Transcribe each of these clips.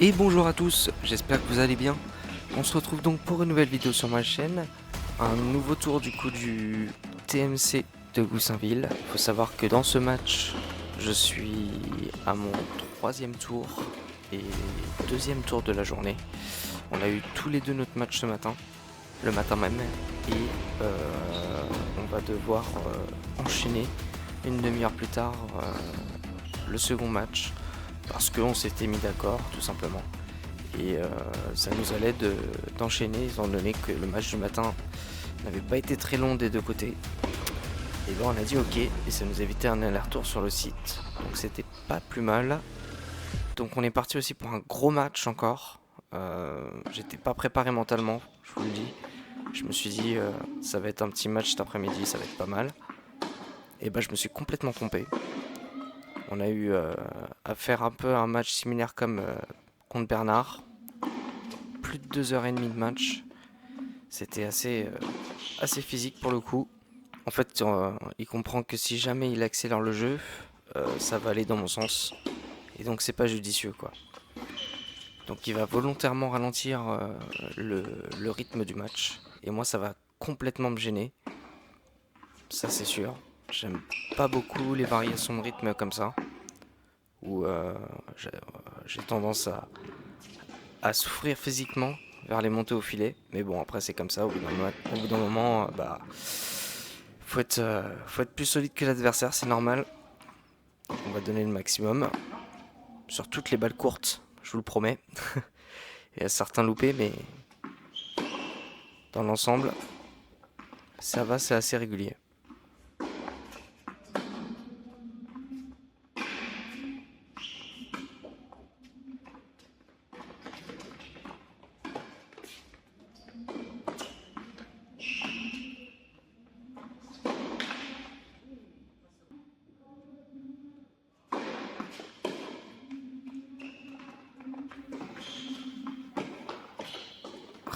Et bonjour à tous, j'espère que vous allez bien. On se retrouve donc pour une nouvelle vidéo sur ma chaîne. Un nouveau tour du coup du TMC de Goussainville. Il faut savoir que dans ce match, je suis à mon troisième tour et deuxième tour de la journée. On a eu tous les deux notre match ce matin, le matin même. Et on va devoir enchaîner une demi-heure plus tard le second match. Parce qu'on s'était mis d'accord tout simplement. Et ça nous allait d'enchaîner étant donné que le match du matin n'avait pas été très long des deux côtés. Et ben on a dit ok et ça nous évitait un aller-retour sur le site. Donc c'était pas plus mal. Donc on est parti aussi pour un gros match encore. J'étais pas préparé mentalement, je vous le dis. Je me suis dit ça va être un petit match cet après-midi, ça va être pas mal. Et ben je me suis complètement trompé. On a eu à faire un peu un match similaire comme contre Bernard. Plus de 2h30 de match. C'était assez physique pour le coup. En fait, il comprend que si jamais il accélère le jeu, ça va aller dans mon sens. Et donc c'est pas judicieux quoi. Donc il va volontairement ralentir le rythme du match. Et moi ça va complètement me gêner. Ça c'est sûr. J'aime pas beaucoup les variations de rythme comme ça. Où j'ai tendance à souffrir physiquement vers les montées au filet. Mais bon, après, c'est comme ça. Au bout d'un moment, bah, faut être plus solide que l'adversaire, c'est normal. On va donner le maximum sur toutes les balles courtes, je vous le promets. Il y a certains loupés, mais dans l'ensemble, ça va, c'est assez régulier.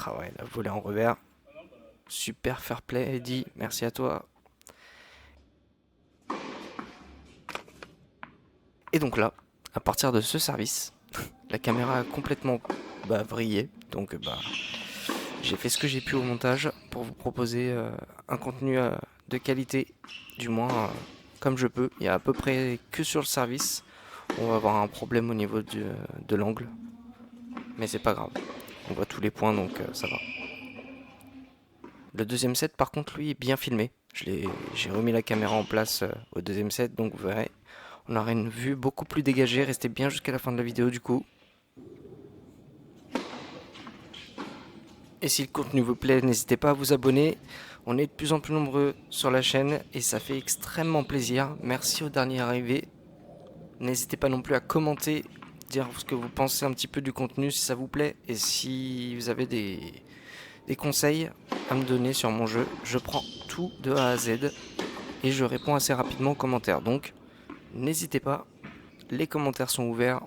Ah ouais, la volée en revers. Super fair play, Eddie. Merci à toi. Et donc là, à partir de ce service, la caméra a complètement vrillé. Donc j'ai fait ce que j'ai pu au montage pour vous proposer un contenu de qualité, du moins comme je peux. Il y a à peu près que sur le service. On va avoir un problème au niveau de l'angle. Mais c'est pas grave. On voit tous les points donc ça va. Le deuxième set par contre lui est bien filmé. J'ai remis la caméra en place au deuxième set donc vous verrez. On aura une vue beaucoup plus dégagée. Restez bien jusqu'à la fin de la vidéo du coup. Et si le contenu vous plaît, n'hésitez pas à vous abonner. On est de plus en plus nombreux sur la chaîne et ça fait extrêmement plaisir. Merci aux derniers arrivés. N'hésitez pas non plus à commenter, dire ce que vous pensez un petit peu du contenu si ça vous plaît. Et si vous avez des conseils à me donner sur mon jeu, je prends tout de A à Z et je réponds assez rapidement aux commentaires. Donc n'hésitez pas, les commentaires sont ouverts.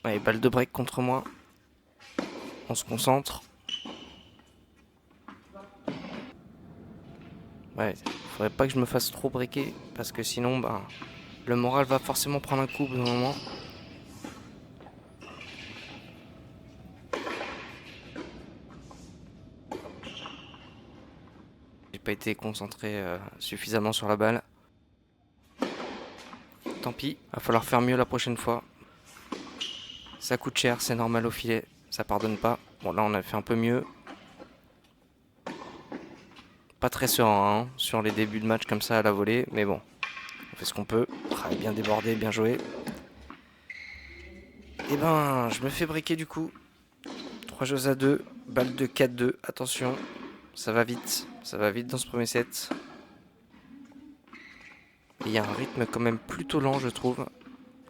Allez, balle de break contre moi. On se concentre. Ouais, faudrait pas que je me fasse trop breaker parce que sinon, le moral va forcément prendre un coup au bout d'un moment. J'ai pas été concentré suffisamment sur la balle. Tant pis, va falloir faire mieux la prochaine fois. Ça coûte cher, c'est normal au filet, ça pardonne pas. Bon là on a fait un peu mieux. Pas très serein hein, sur les débuts de match comme ça à la volée, mais bon, on fait ce qu'on peut. Ah, bien débordé, bien joué. Et je me fais briquer du coup. 3 jeux à 2, balle de 4-2, attention, ça va vite dans ce premier set. Il y a un rythme quand même plutôt lent je trouve,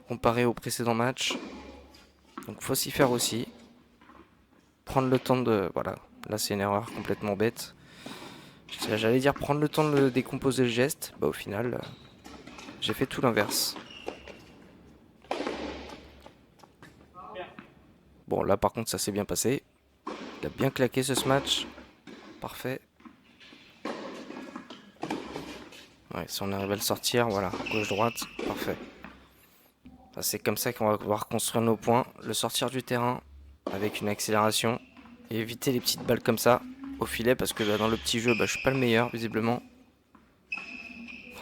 comparé au précédent match. Donc faut s'y faire aussi. Prendre le temps de... Voilà, là c'est une erreur complètement bête. J'allais dire prendre le temps de décomposer le geste. Au final, j'ai fait tout l'inverse. Bon, là par contre, ça s'est bien passé. Il a bien claqué ce match. Parfait. Ouais, si on arrive à le sortir, voilà, gauche-droite, parfait. C'est comme ça qu'on va pouvoir construire nos points, le sortir du terrain avec une accélération et éviter les petites balles comme ça au filet parce que dans le petit jeu, je suis pas le meilleur visiblement.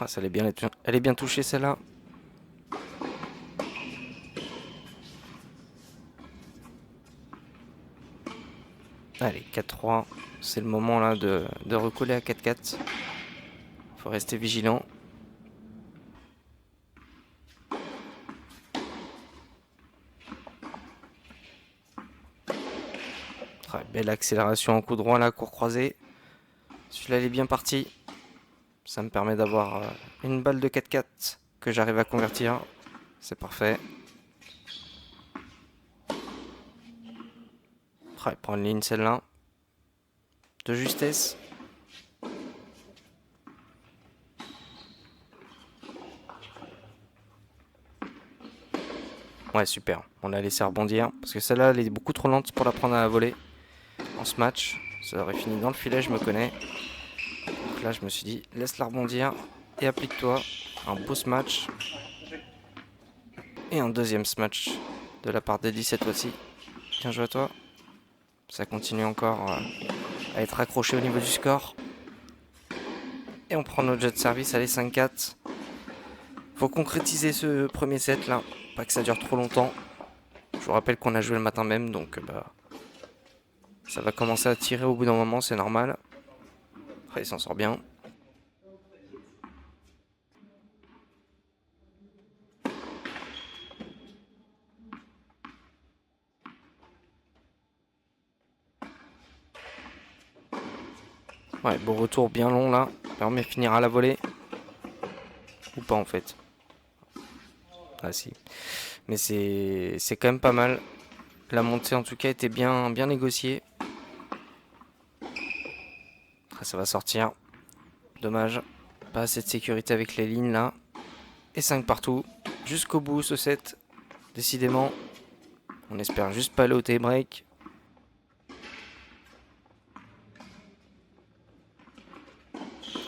Ça elle est bien touchée celle-là. Allez, 4-3, c'est le moment là de recoller à 4-4. Faut rester vigilant. Très belle accélération en coup droit là, court croisé. Celui-là, il est bien parti. Ça me permet d'avoir une balle de 4-4 que j'arrive à convertir. C'est parfait. Il prend une ligne celle-là. De justesse. Ouais, super. On l'a laissé rebondir. Parce que celle-là, elle est beaucoup trop lente pour la prendre à la volée. En ce match, ça aurait fini dans le filet, je me connais. Donc là, je me suis dit, laisse-la rebondir. Et applique-toi. Un beau smash. Et un deuxième smash de la part d'Eddie cette fois-ci. Bien joué à toi. Ça continue encore à être accroché au niveau du score. Et on prend notre jet de service. Allez, 5-4. Faut concrétiser ce premier set là. Pas que ça dure trop longtemps. Je vous rappelle qu'on a joué le matin même. Donc ça va commencer à tirer au bout d'un moment. C'est normal. Après, il s'en sort bien. Ouais, beau retour bien long là. Permet de finir à la volée. Ou pas en fait. Ah si. Mais c'est quand même pas mal. La montée en tout cas était bien négociée. Après ça va sortir. Dommage. Pas assez de sécurité avec les lignes là. Et 5 partout. Jusqu'au bout ce set. Décidément. On espère juste pas aller au tie break.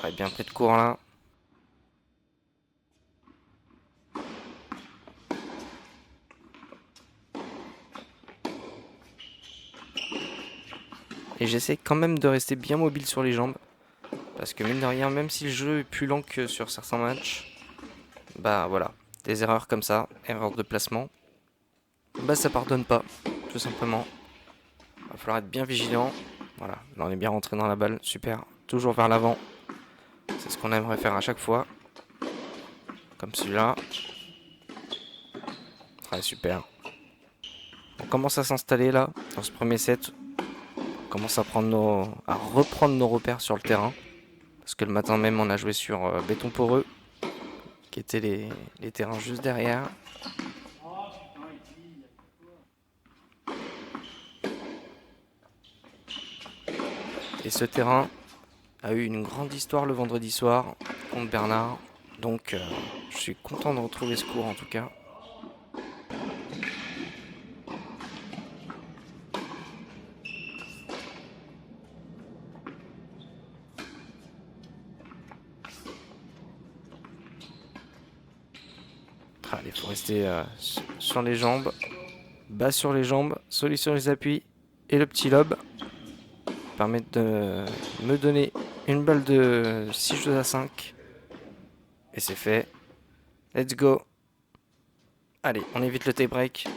Ouais, bien pris de court là. Et j'essaie quand même de rester bien mobile sur les jambes. Parce que mine de rien, même si le jeu est plus lent que sur certains matchs, voilà, des erreurs comme ça, erreurs de placement, ça pardonne pas, tout simplement. Va falloir être bien vigilant. Voilà, là on est bien rentré dans la balle, super. Toujours vers l'avant. C'est ce qu'on aimerait faire à chaque fois. Comme celui-là. Ouais, super. On commence à s'installer là, dans ce premier set. On commence à reprendre nos repères sur le terrain. Parce que le matin même, on a joué sur béton poreux, qui étaient les terrains juste derrière. Et ce terrain a eu une grande histoire le vendredi soir contre Bernard. Donc je suis content de retrouver ce cours en tout cas. Allez, il faut rester sur les jambes. Bas sur les jambes, solide sur les appuis. Et le petit lob permet de me donner une balle de 6 jeux à 5. Et c'est fait. Let's go. Allez, on évite le tie break.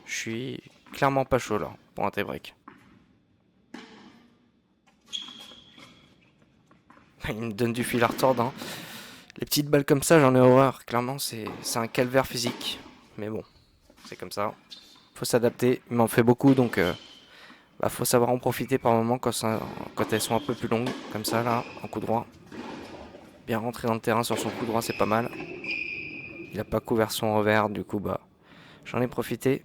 Je suis clairement pas chaud là pour un tie break. Il me donne du fil à retordre. Hein. Les petites balles comme ça, j'en ai horreur. Clairement, c'est un calvaire physique. Mais bon, c'est comme ça. Faut s'adapter. Il m'en fait beaucoup, donc faut savoir en profiter par moment quand elles sont un peu plus longues. Comme ça, là, en coup droit. Bien rentrer dans le terrain sur son coup droit, c'est pas mal. Il a pas couvert son revers, du coup, j'en ai profité.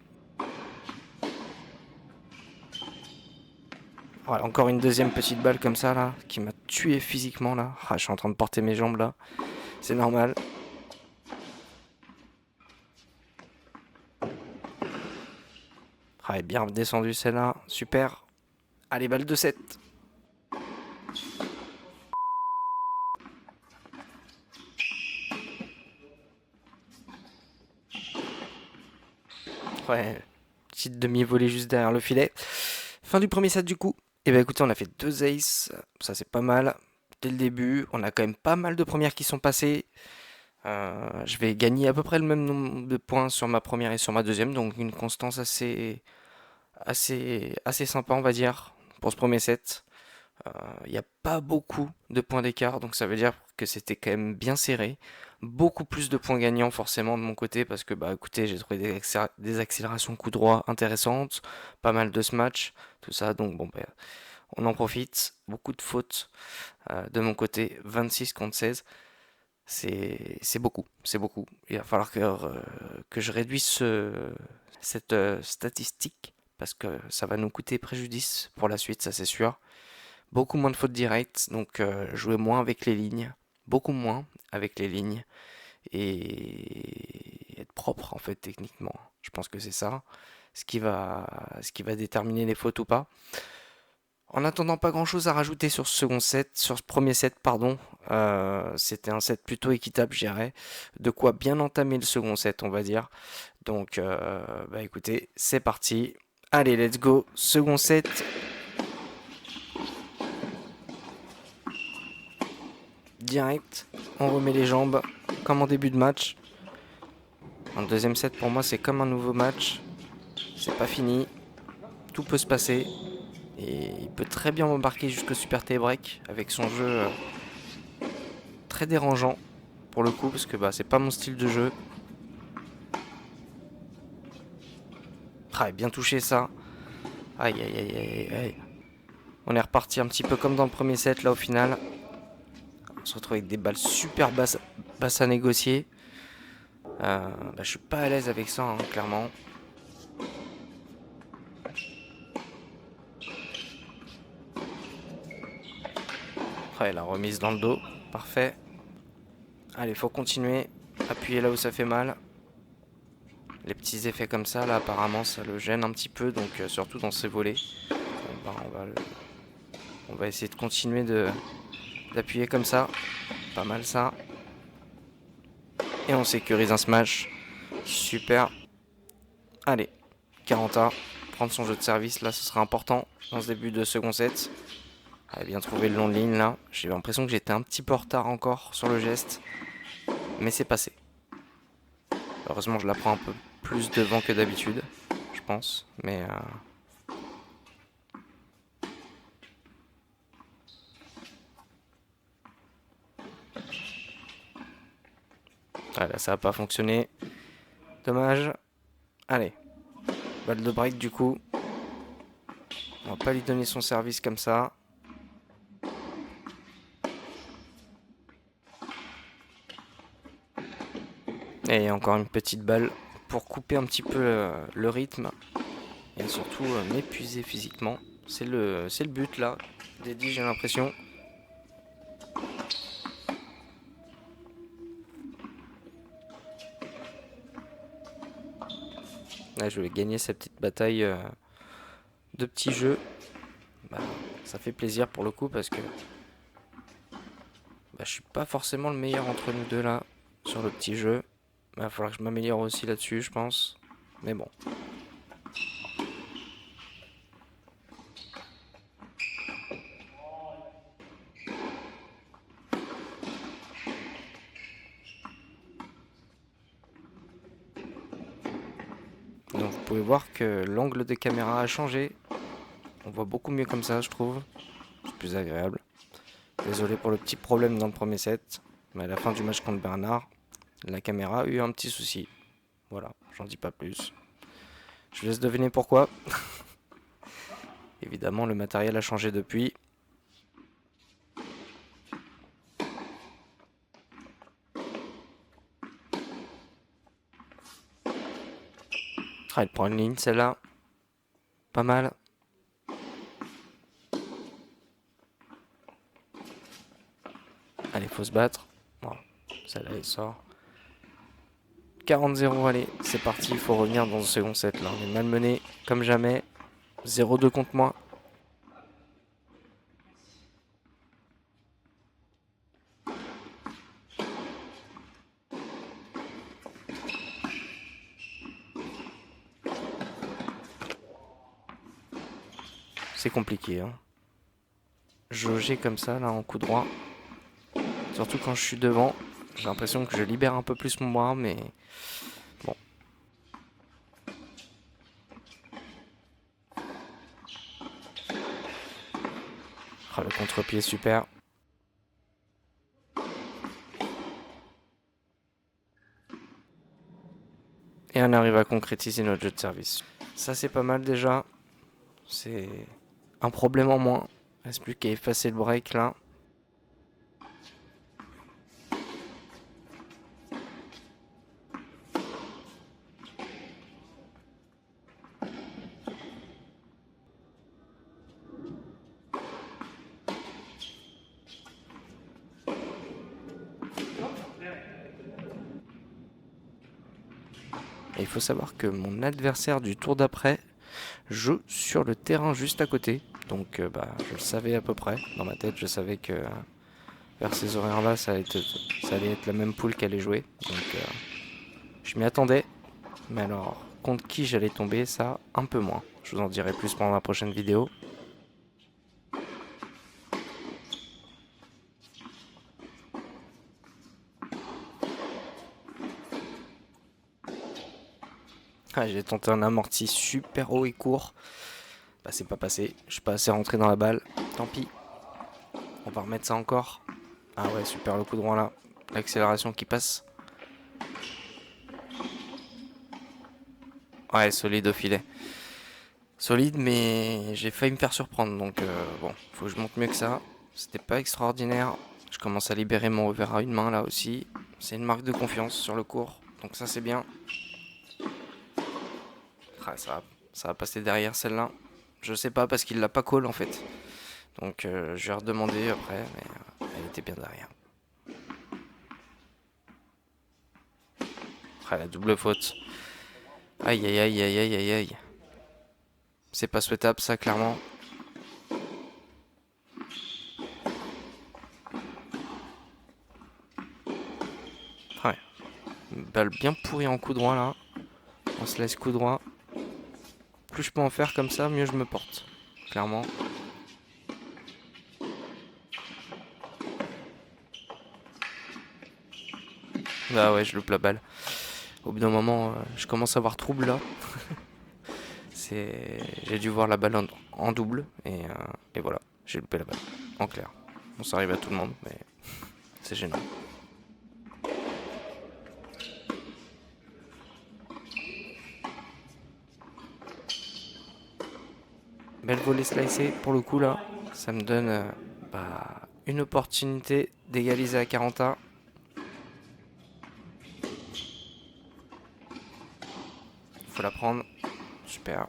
Voilà, encore une deuxième petite balle comme ça, là, qui m'a tué physiquement, là. Je suis en train de porter mes jambes, là. C'est normal. Bien descendu celle-là, super. Allez, balle de 7. Ouais, petite demi-volée juste derrière le filet. Fin du premier set du coup. Et bah écoutez, on a fait 2 aces, ça c'est pas mal. Dès le début, on a quand même pas mal de premières qui sont passées. Je vais gagner à peu près le même nombre de points sur ma première et sur ma deuxième, donc une constance assez sympa on va dire pour ce premier set. Il n'y a pas beaucoup de points d'écart, donc ça veut dire que c'était quand même bien serré. Beaucoup plus de points gagnants forcément de mon côté, parce que bah écoutez, j'ai trouvé des accélérations coup droit intéressantes, pas mal de smash, tout ça, donc bon bah, on en profite. Beaucoup de fautes de mon côté, 26 contre 16. C'est beaucoup, c'est beaucoup. Il va falloir que je réduise cette statistique, parce que ça va nous coûter préjudice pour la suite, ça c'est sûr. Beaucoup moins de fautes directes, donc jouer moins avec les lignes, beaucoup moins avec les lignes, et être propre en fait techniquement. Je pense que c'est ça ce qui va déterminer les fautes ou pas. En attendant, pas grand chose à rajouter sur ce second set, sur ce premier set, pardon. C'était un set plutôt équitable, je dirais. De quoi bien entamer le second set, on va dire. Donc, bah écoutez, c'est parti. Allez, let's go. Second set. Direct. On remet les jambes, comme en début de match. Un deuxième set, pour moi, c'est comme un nouveau match. C'est pas fini. Tout peut se passer. Et il peut très bien m'embarquer jusqu'au super tie-break avec son jeu très dérangeant pour le coup, parce que bah, c'est pas mon style de jeu. Ah, bien touché ça. Aïe aïe aïe aïe aïe. On est reparti un petit peu comme dans le premier set là au final. On se retrouve avec des balles super basses à négocier. Bah, je suis pas à l'aise avec ça, hein, clairement. Ouais, la remise dans le dos. Parfait. Allez, faut continuer. Appuyer là où ça fait mal. Les petits effets comme ça, là, apparemment, ça le gêne un petit peu. Donc, surtout dans ses volets. Bah, on va essayer de continuer d'appuyer comme ça. Pas mal ça. Et on sécurise un smash. Super. Allez, 40A. Prendre son jeu de service, là, ce sera important dans ce début de second set. Elle a bien trouvé le long de ligne, là. J'ai l'impression que j'étais un petit peu en retard encore sur le geste. Mais c'est passé. Heureusement, je la prends un peu plus devant que d'habitude, je pense. Mais là, ça n'a pas fonctionné. Dommage. Allez. Balle de break, du coup. On va pas lui donner son service comme ça. Et encore une petite balle pour couper un petit peu le rythme. Et surtout m'épuiser physiquement. C'est le but là, d'Eddie, j'ai l'impression. Là, je vais gagner cette petite bataille de petits jeux. Bah, ça fait plaisir pour le coup parce que bah, je suis pas forcément le meilleur entre nous deux là sur le petit jeu. Il va falloir que je m'améliore aussi là-dessus, je pense. Mais bon. Donc vous pouvez voir que l'angle de caméra a changé. On voit beaucoup mieux comme ça, je trouve. C'est plus agréable. Désolé pour le petit problème dans le premier set. Mais à la fin du match contre Bernard, la caméra a eu un petit souci. Voilà, j'en dis pas plus. Je laisse deviner pourquoi. Évidemment, le matériel a changé depuis. Ah, elle prend une ligne, celle-là. Pas mal. Allez, faut se battre. Bon, celle-là, elle sort. 40-0, allez, c'est parti. Il faut revenir dans le second set. Là, on est malmené, comme jamais. 0-2 contre moi. c'est compliqué. Hein. Jauger comme ça, là, en coup droit. Surtout quand je suis devant. J'ai l'impression que je libère un peu plus mon bras, mais bon. Ah, le contre-pied, super. Et on arrive à concrétiser notre jeu de service. Ça, c'est pas mal déjà. C'est un problème en moins. Il reste plus qu'à effacer le break là. Et il faut savoir que mon adversaire du tour d'après joue sur le terrain juste à côté. Donc je le savais à peu près. Dans ma tête, je savais que vers ces horaires-là, ça allait être la même poule qu'elle allait jouer. Donc je m'y attendais. Mais alors, contre qui j'allais tomber, ça, un peu moins. Je vous en dirai plus pendant la prochaine vidéo. Ah, j'ai tenté un amorti super haut et court. Bah c'est pas passé, je suis pas assez rentré dans la balle. Tant pis. On va remettre ça encore. Ah ouais, super le coup droit là. L'accélération qui passe. Ouais, solide au filet. Solide, mais j'ai failli me faire surprendre. Donc bon, faut que je monte mieux que ça. C'était pas extraordinaire. Je commence à libérer mon revers à une main là aussi. C'est une marque de confiance sur le court. Donc ça c'est bien. Ah, ça va passer derrière celle-là. Je sais pas parce qu'il l'a pas call en fait. Donc je vais redemander après, mais elle était bien derrière. Ah, la double faute. Aïe aïe aïe aïe aïe aïe aïe. C'est pas souhaitable ça clairement. Ouais. Une balle bien pourrie en coup droit là. On se laisse coup droit. Plus je peux en faire comme ça, mieux je me porte. Clairement. Ah ouais, je loupe la balle. Au bout d'un moment, je commence à avoir trouble là. J'ai dû voir la balle en double et voilà, j'ai loupé la balle. En clair. Bon, ça arrive à tout le monde, mais c'est gênant. Belle volée slicée pour le coup là. Ça me donne une opportunité d'égaliser à 40A. Faut la prendre. Super.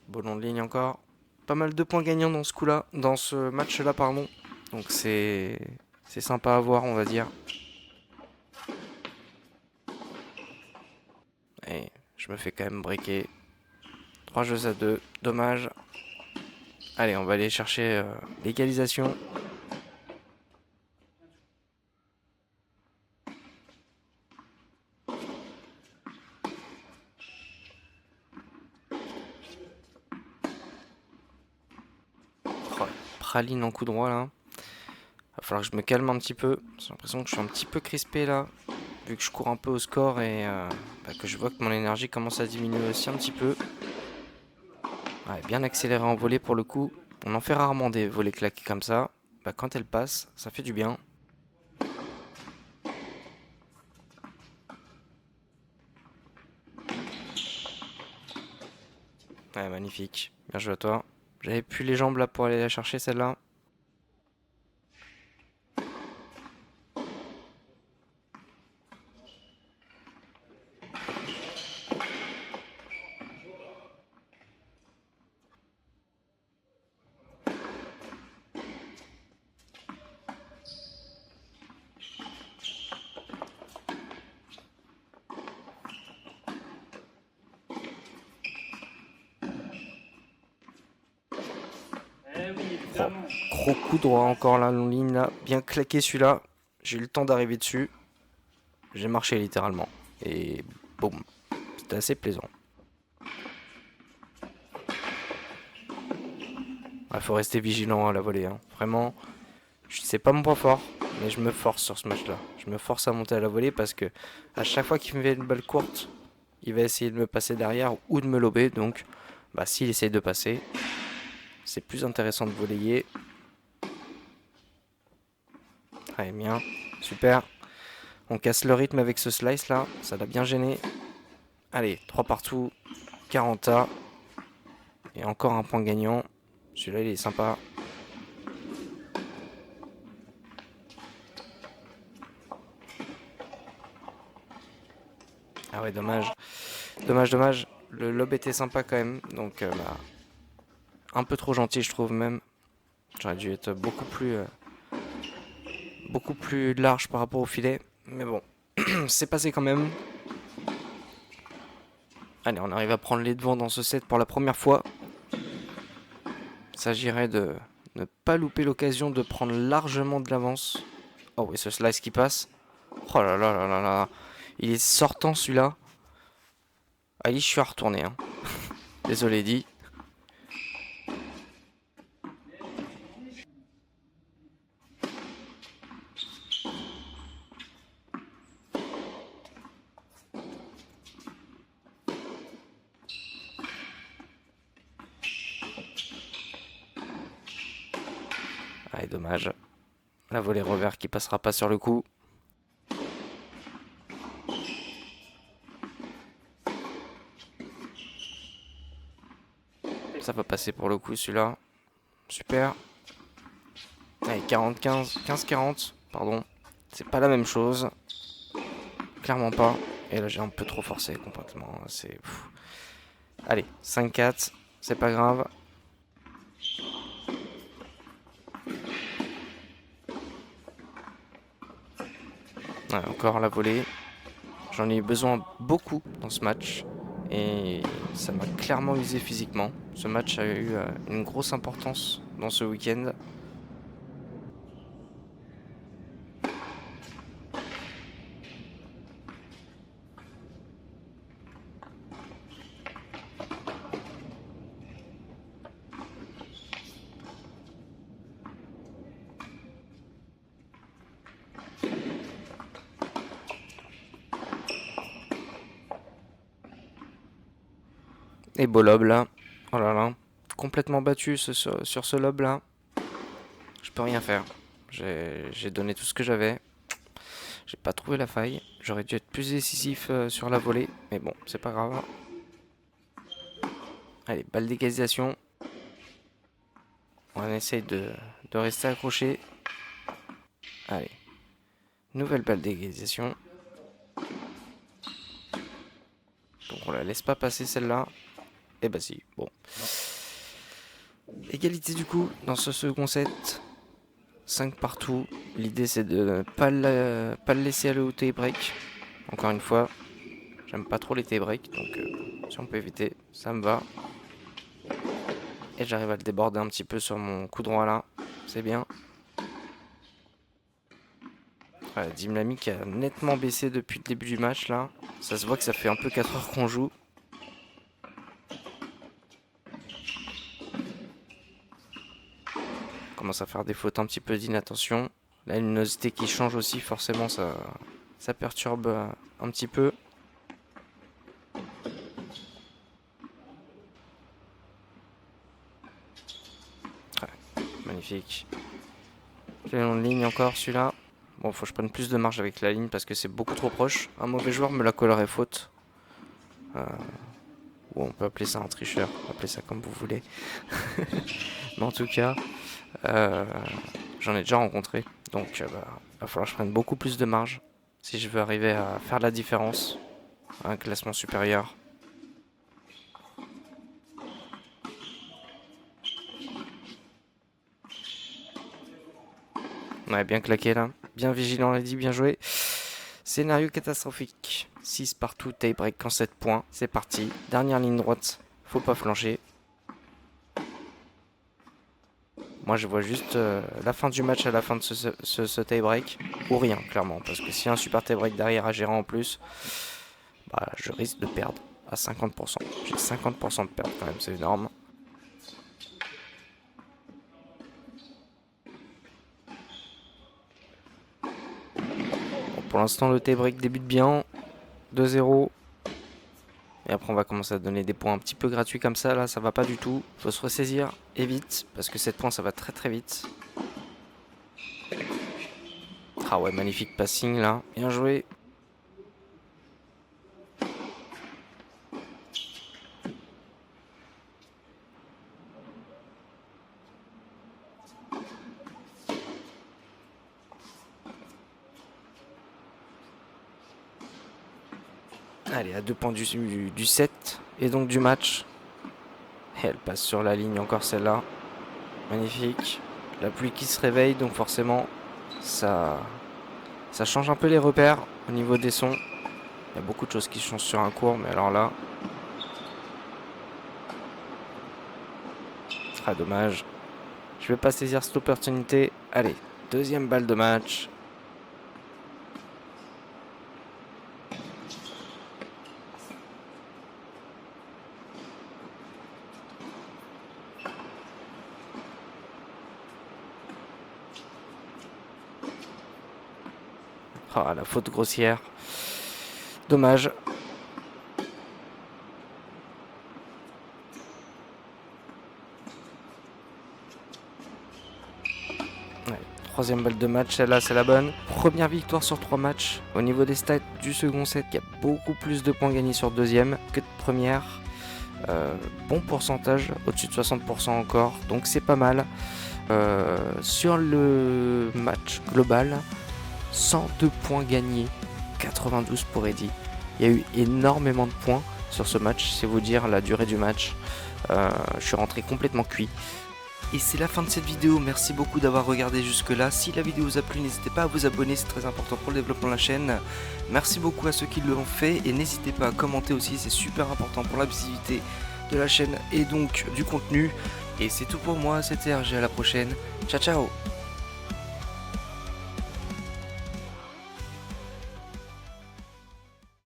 Beau long de ligne encore. Pas mal de points gagnants dans ce coup-là, dans ce match-là, pardon. Donc c'est sympa à voir, on va dire. Et je me fais quand même breaker. 3 jeux à 2, dommage. Allez, on va aller chercher l'égalisation. Oh, praline en coup droit là. Va falloir que je me calme un petit peu. J'ai l'impression que je suis un petit peu crispé là. Vu que je cours un peu au score et que je vois que mon énergie commence à diminuer aussi un petit peu. Ouais, bien accéléré en volée pour le coup. On en fait rarement des volées claquées comme ça. Quand elle passe, ça fait du bien. Ouais, magnifique. Bien joué à toi. J'avais plus les jambes là pour aller la chercher celle-là. Oh, gros coup droit encore là, long ligne là. Bien claqué celui-là. J'ai eu le temps d'arriver dessus. J'ai marché littéralement. Et boum. C'était assez plaisant. Il faut rester vigilant à la volée. Hein. Vraiment, c'est pas mon point fort, mais je me force sur ce match-là. Je me force à monter à la volée parce que à chaque fois qu'il me met une balle courte, il va essayer de me passer derrière ou de me lober. Donc, bah, s'il essaye de passer, c'est plus intéressant de voler. Très bien, super. On casse le rythme avec ce slice là, ça l'a bien gêné. Allez, 3 partout, 40A. Et encore un point gagnant. Celui-là il est sympa. Ah ouais, dommage. Dommage. Le lob était sympa quand même. Donc bah, un peu trop gentil je trouve même. J'aurais dû être beaucoup plus large par rapport au filet. Mais bon, c'est passé quand même. Allez, on arrive à prendre les devants dans ce set pour la première fois. Il s'agirait de ne pas louper l'occasion de prendre largement de l'avance. Oh oui, ce slice qui passe. Oh là là là là là. Il est sortant celui-là. Allez, je suis à retourner. Hein. Désolé dit. Allez, dommage. La volée revers qui passera pas sur le coup. Ça va passer pour le coup celui-là. Super. Allez, 40-15. 15-40. Pardon. C'est pas la même chose. Clairement pas. Et là j'ai un peu trop forcé complètement. C'est. Allez, 5-4. C'est pas grave. Ouais, encore la volée. J'en ai eu besoin beaucoup dans ce match. Et ça m'a clairement usé physiquement. Ce match a eu une grosse importance dans ce week-end. Et beau lob là. Oh là là. Complètement battu sur ce lob là. Je peux rien faire. J'ai donné tout ce que j'avais. J'ai pas trouvé la faille. J'aurais dû être plus décisif sur la volée. Mais bon, c'est pas grave. Allez, balle d'égalisation. On essaye de rester accroché. Allez. Nouvelle balle d'égalisation. Donc on la laisse pas passer celle-là. Et bah si, bon. Égalité du coup dans ce second set. 5 partout. L'idée c'est de ne pas le laisser aller au tie break. Encore une fois, j'aime pas trop les tie break. Donc si on peut éviter, ça me va. Et j'arrive à le déborder un petit peu sur mon coup droit là. C'est bien. Ouais, Dimlami qui a nettement baissé depuis le début du match là. Ça se voit que ça fait un peu 4 heures qu'on joue. On commence à faire des fautes un petit peu d'inattention. La luminosité qui change aussi, forcément ça perturbe un petit peu. Ouais, magnifique. Le long de ligne encore celui-là. Bon, faut que je prenne plus de marge avec la ligne parce que c'est beaucoup trop proche. Un mauvais joueur me la collerait faute. Ou on peut appeler ça un tricheur, appelez ça comme vous voulez. Mais en tout cas, j'en ai déjà rencontré. Donc va falloir que je prenne beaucoup plus de marge si je veux arriver à faire la différence à un classement supérieur. Ouais, bien claqué là. Bien vigilant, on l'a dit, bien joué. Scénario catastrophique. 6 partout, tie break en 7 points. C'est parti. Dernière ligne droite. Faut pas flancher. Moi, je vois juste la fin du match à la fin de ce tie break. Ou rien, clairement. Parce que s'il y a un super tie break derrière à gérer en plus, bah, je risque de perdre à 50%. J'ai 50% de perte quand même, c'est énorme. Pour l'instant, le tie-break débute bien. 2-0. Et après, on va commencer à donner des points un petit peu gratuits comme ça. Là, ça va pas du tout. Faut se ressaisir et vite. Parce que 7 points, ça va très très vite. Ah ouais, magnifique passing là. Bien joué. Allez, à 2 points du 7 et donc du match. Et elle passe sur la ligne encore celle-là. Magnifique. La pluie qui se réveille, donc forcément, ça change un peu les repères au niveau des sons. Il y a beaucoup de choses qui changent sur un court, mais alors là... Ah, dommage. Je vais pas saisir cette opportunité. Allez, deuxième balle de match. Ah, la faute grossière. Dommage. Ouais, troisième balle de match, celle-là c'est la bonne. Première victoire sur 3 matchs. Au niveau des stats du second set, il y a beaucoup plus de points gagnés sur deuxième que de première. Bon pourcentage, au-dessus de 60% encore, donc c'est pas mal. Sur le match global, 102 points gagnés, 92 pour Eddy. Il y a eu énormément de points sur ce match, c'est vous dire la durée du match. Je suis rentré complètement cuit. Et c'est la fin de cette vidéo, merci beaucoup d'avoir regardé jusque là. Si la vidéo vous a plu, n'hésitez pas à vous abonner, c'est très important pour le développement de la chaîne. Merci beaucoup à ceux qui l'ont fait et n'hésitez pas à commenter aussi, c'est super important pour la visibilité de la chaîne et donc du contenu. Et c'est tout pour moi, c'était RG, à la prochaine, ciao ciao.